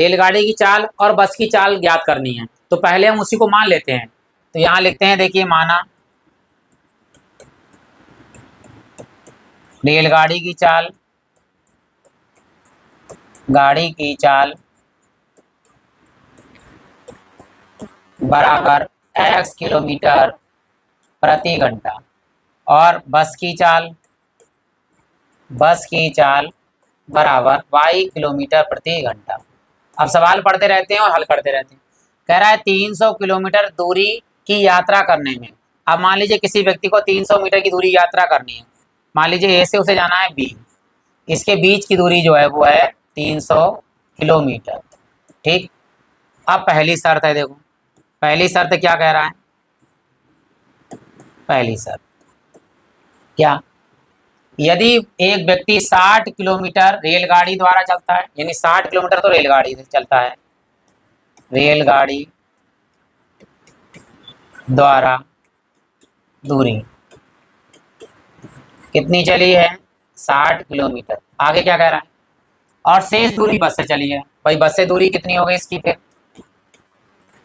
रेलगाड़ी की चाल और बस की चाल ज्ञात करनी है, तो पहले हम उसी को मान लेते हैं। तो यहाँ लिखते हैं, देखिए माना रेलगाड़ी की चाल, गाड़ी की चाल बराबर x किलोमीटर प्रति घंटा और बस की चाल बराबर y किलोमीटर प्रति घंटा। अब सवाल पढ़ते रहते हैं और हल करते रहते हैं। कह रहा है 300 किलोमीटर दूरी की यात्रा करने में, अब मान लीजिए किसी व्यक्ति को 300 मीटर की दूरी यात्रा करनी है, मान लीजिए ए से उसे जाना है बी, इसके बीच की दूरी जो है वो है 300 किलोमीटर। ठीक, अब पहली शर्त है, देखो पहली शर्त क्या कह रहा है, पहली शर्त क्या, यदि एक व्यक्ति 60 किलोमीटर रेलगाड़ी द्वारा चलता है, यानी 60 किलोमीटर तो रेलगाड़ी से चलता है, रेलगाड़ी द्वारा दूरी कितनी चली है, 60 किलोमीटर। आगे क्या कह रहा है, और शेष दूरी बस से चली है। भाई बस से दूरी कितनी हो गई इसकी, फिर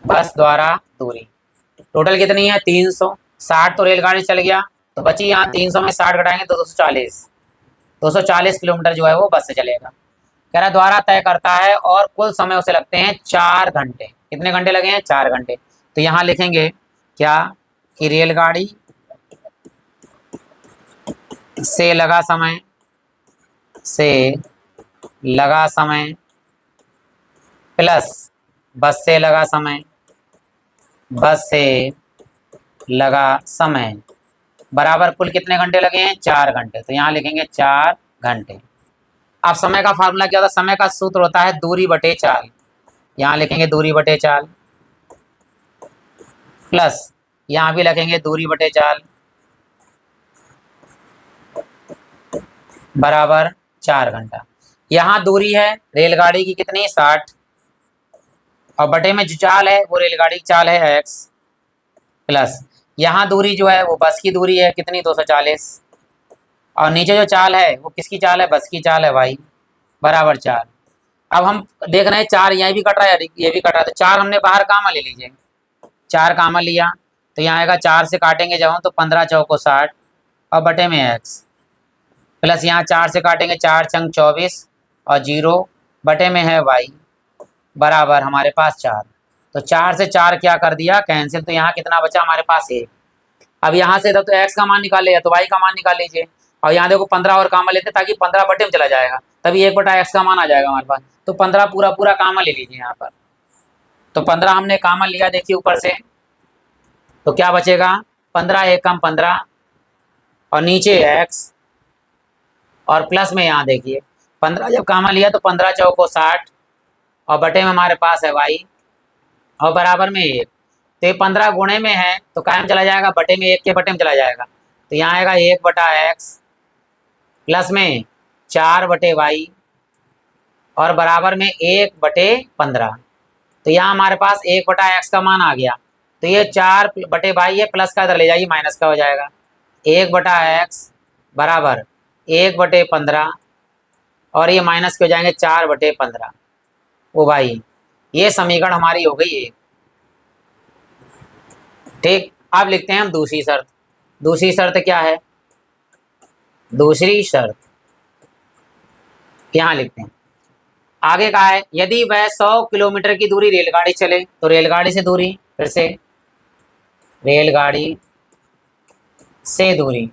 बस द्वारा दूरी टोटल कितनी है 300, 60 तो रेलगाड़ी चल गया, तो बची यहाँ 300 में 60 घटाएंगे तो 240 किलोमीटर जो है वो बस से चलेगा। कह रहा द्वारा तय करता है और कुल समय उसे लगते हैं 4 घंटे। कितने घंटे लगे हैं, 4 घंटे। तो यहाँ लिखेंगे क्या कि रेलगाड़ी से लगा समय प्लस बस से लगा समय बराबर कुल कितने घंटे लगे हैं, 4 घंटे। तो यहाँ लिखेंगे 4 घंटे। अब समय का फार्मूला क्या होता है, समय का सूत्र होता है दूरी बटे चाल। यहाँ लिखेंगे दूरी बटे चाल प्लस यहाँ भी लिखेंगे दूरी बटे चाल बराबर 4 घंटा। यहाँ दूरी है रेलगाड़ी की कितनी 60 और बटे में जो चाल है वो रेलगाड़ी की चाल है x प्लस यहाँ दूरी जो है वो बस की दूरी है कितनी 240 और नीचे जो चाल है वो किसकी चाल है, बस की चाल है y बराबर 4। अब हम देख रहे हैं 4 यहाँ भी कट रहा है ये भी कट रहा है, तो 4 हमने बाहर कामा ले लीजिए, 4 कामा लिया तो यहाँ आएगा 4 से काटेंगे जब हम तो 15 चौको 60 और बटे में x प्लस यहाँ 4 से काटेंगे 4 चंग 24 और 0 बटे में है y बराबर हमारे पास 4। तो 4 से 4 क्या कर दिया कैंसिल, तो यहाँ कितना बचा हमारे पास 1। अब यहाँ से तो x का मान निकाल लिया तो y का मान निकाल लीजिए और यहाँ देखो 15 और कामा लेते ताकि 15 बटे में चला जाएगा, तभी 1/x का मान आ जाएगा हमारे पास। तो 15 पूरा कामा ले लीजिए यहाँ पर, तो 15 हमने कामा लिया देखिए ऊपर से, तो क्या बचेगा 15 1 कम 15 और नीचे x और प्लस में यहाँ देखिए 15 जब कामा लिया तो 15 चौको 60 और बटे में हमारे पास है y और बराबर में 1। तो ये 15 गुणे में है तो कायम चला जाएगा, बटे में 1 के बटे में चला जाएगा, तो यहाँ आएगा 1/x प्लस में 4/y और बराबर में 1/15। तो यहाँ हमारे पास 1/x का मान आ गया, तो ये 4/y है प्लस का इधर ले जाइए माइनस का हो जाएगा, 1/x बराबर 1/15 और ये माइनस के हो जाएंगे 4/15। ओ भाई ये समीकरण हमारी हो गई है। ठीक, अब लिखते हैं हम दूसरी शर्त। दूसरी शर्त क्या है, दूसरी शर्त यहाँ लिखते हैं, आगे का है यदि वह 100 किलोमीटर की दूरी रेलगाड़ी चले, तो रेलगाड़ी से दूरी, फिर से रेलगाड़ी से दूरी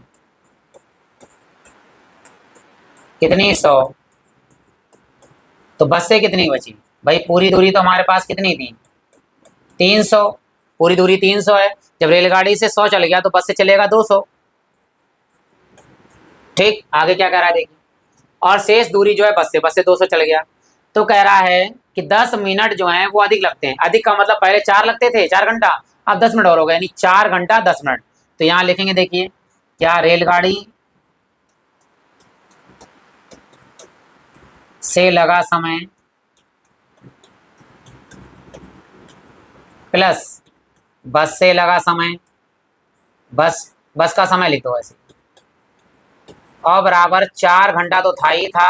कितनी 100, तो बस से कितनी बची भाई, पूरी दूरी तो हमारे पास कितनी थी 300, पूरी दूरी 300 है, जब रेलगाड़ी से 100 चल गया तो बस से चलेगा 200। ठीक, आगे क्या कह रहा है देखिए, और शेष दूरी जो है बस से 200 चल गया, तो कह रहा है कि 10 मिनट जो हैं वो अधिक लगते हैं। अधिक का मतलब पहले 4 लगते थे 4 घंटा, अब 10 मिनट और हो गए, यानी 4 घंटा 10 मिनट। तो यहाँ लिखेंगे देखिए क्या, रेलगाड़ी से लगा समय प्लस बस से लगा समय, बस का समय लिख दो ऐसे, और बराबर 4 घंटा तो था ही था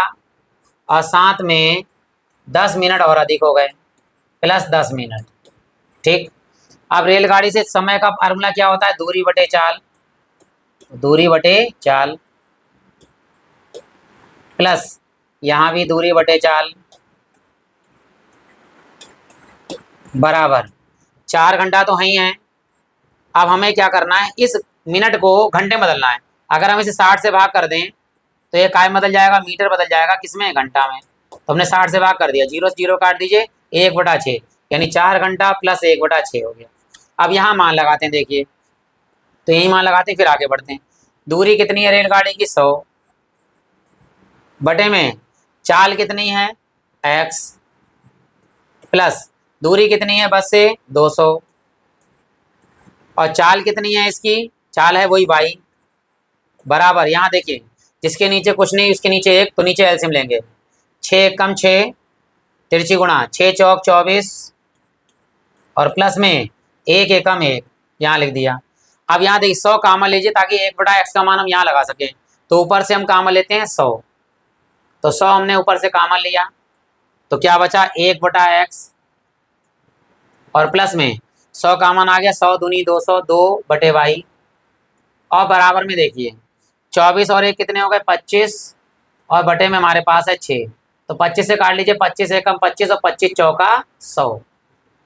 और साथ में 10 मिनट और अधिक हो गए, प्लस 10 मिनट। ठीक, अब रेलगाड़ी से समय का फार्मूला क्या होता है? दूरी बटे चाल, दूरी बटे चाल, प्लस यहां भी दूरी बटे चाल, बराबर 4 घंटा तो ही है। अब हमें क्या करना है? इस मिनट को घंटे में बदलना है। अगर हम इसे 60 से भाग कर दें तो ये काय बदल जाएगा? मीटर बदल जाएगा, किसमें? घंटा में। तो हमने 60 से भाग कर दिया, 0 से 0 काट दीजिए, 1/6, यानी 4 घंटा प्लस 1/6 हो गया। अब यहाँ मान लगाते हैं, देखिए, तो यही मान लगाते हैं, फिर आगे बढ़ते हैं। दूरी कितनी है रेलगाड़ी की? 100, बटे में चाल कितनी है? x, प्लस दूरी कितनी है बस से? 200, और चाल कितनी है इसकी? चाल है वही y, बराबर, यहाँ देखिए, जिसके नीचे कुछ नहीं उसके नीचे 1, तो नीचे एलसीएम लेंगे। 6 कम 6, तिरछी गुणा 6 चौक 24, और प्लस में 1 एकम 1, यहाँ लिख दिया। अब यहाँ देखिए 100 कामन लीजिए ताकि 1/x का मान हम यहाँ लगा सकें। तो ऊपर से हम कामन लेते हैं 100, तो 100 हमने ऊपर से कामन लिया, तो क्या बचा? 1/x, और प्लस में 100 कामन आ गया, 100 दूनी 200, 2/y, और बराबर में देखिए 24 और 1 कितने हो गए? 25, और बटे में हमारे पास है 6, तो 25 से काट लीजिए, 25 एकम 25, और 25 चौका 100,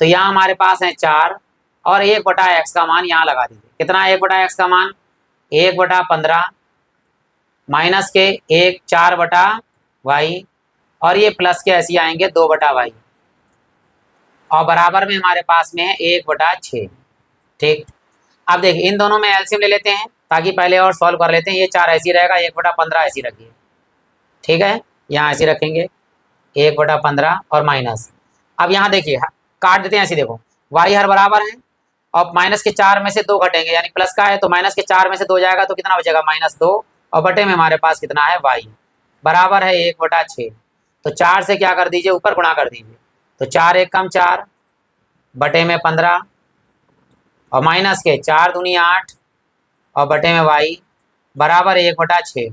तो यहाँ हमारे पास है 4, और 1/x का मान यहाँ लगा दीजिए। कितना है 1/x का मान? 1/15 माइनस के 1 4/y, और ये प्लस के ऐसे आएंगे 2/y, और बराबर में हमारे पास में है 1/6। ठीक, अब देखिए इन दोनों में एलसीएम ले लेते हैं ताकि पहले और सॉल्व कर लेते हैं। ये 4 ऐसी रहेगा, 1/15 ऐसी रखिए, ठीक है, यहाँ ऐसे रखेंगे 1/15 और माइनस। अब यहाँ देखिए काट देते हैं ऐसे, देखो y हर बराबर है, और माइनस के 4 में से 2 घटेंगे, यानी प्लस का है तो माइनस के 4 में से 2 जाएगा, तो कितना बचेगा? -2, और बटे में हमारे पास कितना है? y, बराबर है 1/6। तो 4 से क्या कर दीजिए? ऊपर गुणा कर दीजिए, तो 4 एकम 4, बटे में 15, और माइनस के 4 दूनी 8, और बटे में y, बराबर 1/6।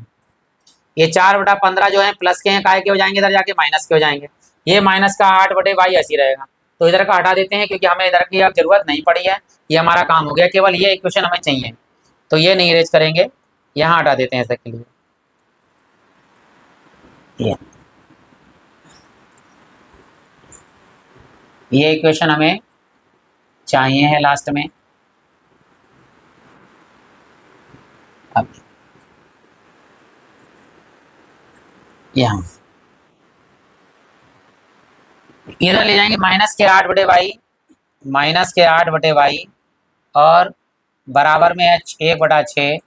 ये 4/15 जो है प्लस के हैं, काय के हो जाएंगे? इधर जाके माइनस के हो जाएंगे। ये माइनस का 8/y ऐसी रहेगा, तो इधर का हटा देते हैं क्योंकि हमें इधर की अब जरूरत नहीं पड़ी है, ये हमारा काम हो गया। केवल ये इक्वेशन हमें चाहिए, तो ये नहीं इरेज करेंगे, यहाँ हटा देते हैं ऐसे के लिए। ये इक्वेशन हमें चाहिए है लास्ट में। अब यहाँ इधर ले जाएंगे -8/y, -8/y, और बराबर में है 1/6,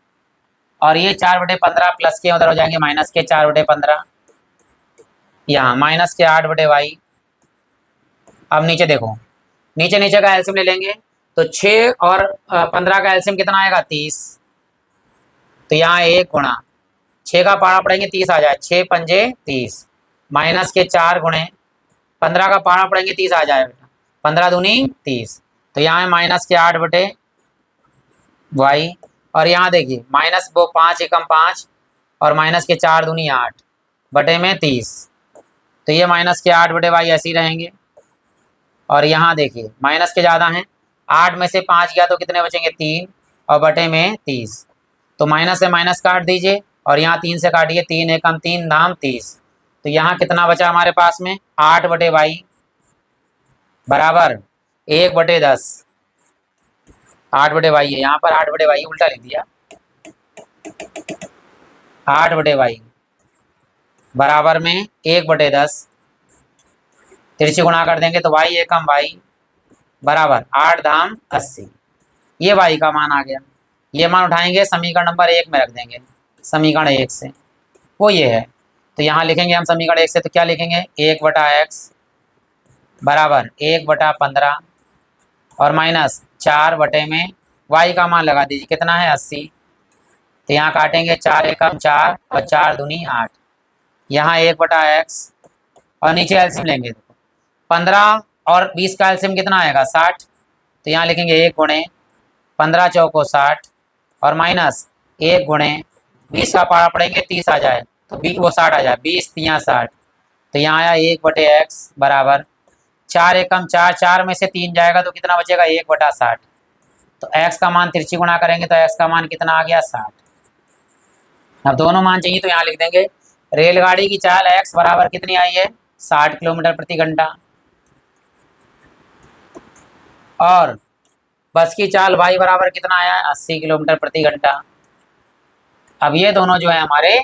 और ये 4/15 प्लस के उधर हो जाएंगे -4/15, यहाँ -8/y। अब नीचे देखो, नीचे नीचे का एलसीएम ले लेंगे, तो 6 और 15 का एलसीएम कितना आएगा? 30, तो यहाँ 1 गुणा 6 का पारा पड़ेंगे 30 आ जाए, 6 पंजे 30, माइनस के 4 गुणे 15 का पारा पड़ेंगे 30 आ जाए बेटा, 15 दूनी 30, तो यहाँ है -8/y, और यहाँ देखिए माइनस वो 5 एकम 5, और माइनस के 4 दूनी 8, बटे में 30, तो ये -8/y ऐसे ही रहेंगे। और यहाँ देखिए माइनस के ज़्यादा हैं, 8 में से 5 गया तो कितने बचेंगे? 3, और बटे में 30, तो माइनस से माइनस काट दीजिए, और यहाँ 3 से काटिए, 3 एकम 3 दाम 30, तो यहाँ कितना बचा हमारे पास में? 8/y, बराबर 1/10, 8/y है, यहाँ पर 8/y उल्टा लिख दिया, 8/y बराबर में 1/10, तिरछी गुणा कर देंगे तो y एकम y, बराबर 8 धाम 80, ये y का मान आ गया। ये मान उठाएंगे समीकरण नंबर 1 में रख देंगे, समीकरण 1 से वो ये है, तो यहाँ लिखेंगे हम समीकरण 1 से, तो क्या लिखेंगे? 1/x बराबर 1/15, और माइनस 4 बटे में y का मान लगा दीजिए, कितना है? 80, तो यहाँ काटेंगे 4 एकम 4, और 4 दूनी 8, यहाँ 1/x, और नीचे एलसीएम लेंगे, 15 और 20 का एलसीएम कितना आएगा? 60, तो यहाँ लिखेंगे 1 गुणे 15 चौको 60, और माइनस 1 गुणे 20 का पारा पड़ेंगे 30 आ जाए, तो वो 60 आ जाए, 20 3 60, तो यहाँ आया 1/x बराबर 4 एकम 4, 4 में से 3 जाएगा तो कितना बचेगा 1/60। तो x का मान तिरछी गुणा करेंगे तो x का मान कितना आ गया 60। अब दोनों मान चाहिए तो यहाँ लिख देंगे रेलगाड़ी की चाल x बराबर कितनी आई है 60 किलोमीटर प्रति घंटा और बस की चाल y बराबर कितना आया है 80 किलोमीटर प्रति घंटा। अब ये दोनों जो है हमारे